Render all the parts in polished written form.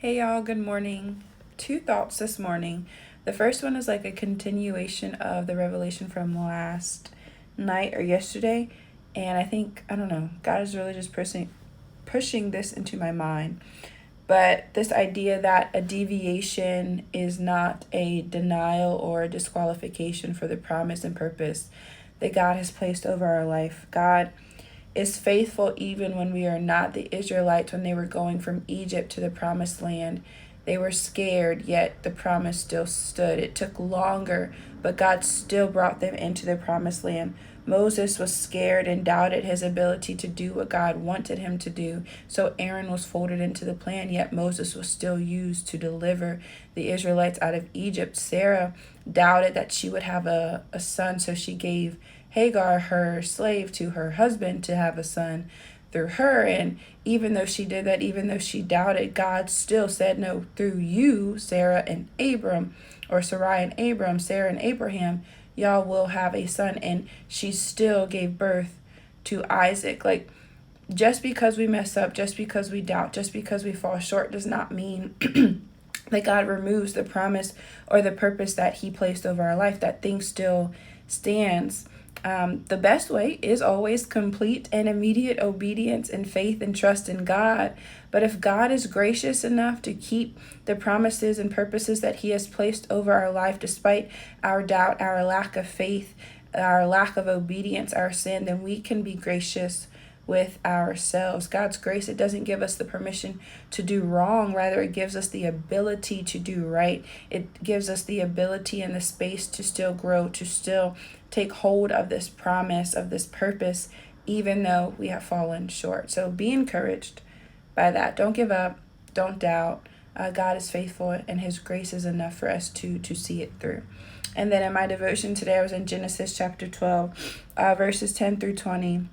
Hey y'all, good morning. Two thoughts this morning. The first one is like a continuation of the revelation from last night or yesterday. And I don't know, God is really just pushing this into my mind. But this idea that a deviation is not a denial or a disqualification for the promise and purpose that God has placed over our life. God is faithful even when we are not. The Israelites, when they were going from Egypt to the promised land, they were scared, yet the promise still stood. It took longer, but God still brought them into the promised land. Moses was scared and doubted his ability to do what God wanted him to do. So Aaron was folded into the plan, yet Moses was still used to deliver the Israelites out of Egypt. Sarah doubted that she would have a son, so she gave Hagar, her slave, to her husband to have a son through her. And even though she did that, even though she doubted, God still said, no, through you, Sarah and Abram, or Sarai and Abram, Sarah and Abraham, y'all will have a son. And she still gave birth to Isaac. Like, just because we mess up, just because we doubt, just because we fall short does not mean that God removes the promise or the purpose that he placed over our life. That thing still stands. The best way is always complete and immediate obedience and faith and trust in God. But if God is gracious enough to keep the promises and purposes that he has placed over our life, despite our doubt, our lack of faith, our lack of obedience, our sin, then we can be gracious with ourselves. God's grace, it doesn't give us the permission to do wrong. Rather, it gives us the ability to do right. It gives us the ability and the space to still grow, to still take hold of this promise, of this purpose, even though we have fallen short. So be encouraged by that. Don't give up. Don't doubt. God is faithful, and his grace is enough for us to see it through. And then in my devotion today, I was in Genesis chapter 12, verses 10 through 20.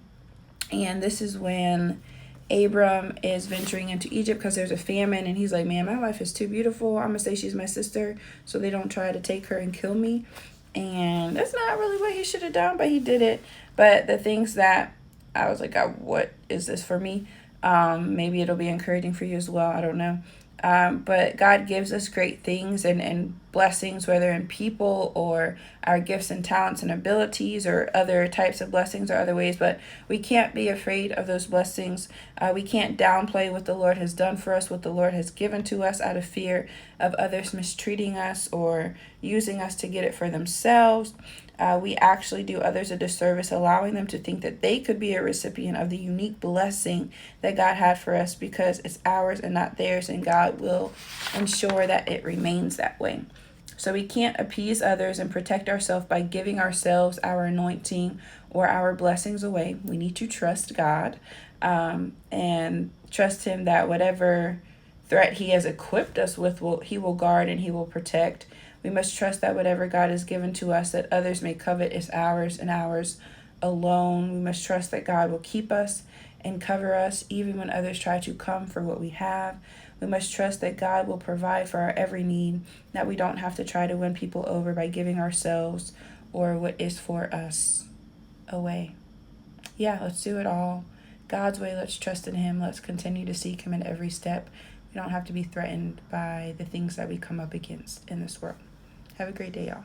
And this is when Abram is venturing into Egypt because there's a famine. And he's like, man, my wife is too beautiful. I'm going to say she's my sister so they don't try to take her and kill me. And that's not really what he should have done, but he did it. But the things that I was like, God, what is this for me? Maybe it'll be encouraging for you as well. I don't know. But God gives us great things and blessings, whether in people or our gifts and talents and abilities or other types of blessings or other ways. But we can't be afraid of those blessings. We can't downplay what the Lord has done for us, what the Lord has given to us out of fear of others mistreating us or using us to get it for themselves. We actually do others a disservice, allowing them to think that they could be a recipient of the unique blessing that God had for us because it's ours and not theirs, and God will ensure that it remains that way. So we can't appease others and protect ourselves by giving ourselves our anointing or our blessings away. We need to trust God and trust him that whatever threat he has equipped us with, he will guard and he will protect. We must trust that whatever God has given to us that others may covet is ours and ours alone. We must trust that God will keep us and cover us even when others try to come for what we have. We must trust that God will provide for our every need, that we don't have to try to win people over by giving ourselves or what is for us away. Yeah, let's do it all God's way. Let's trust in him. Let's continue to seek him in every step. We don't have to be threatened by the things that we come up against in this world. Have a great day, y'all.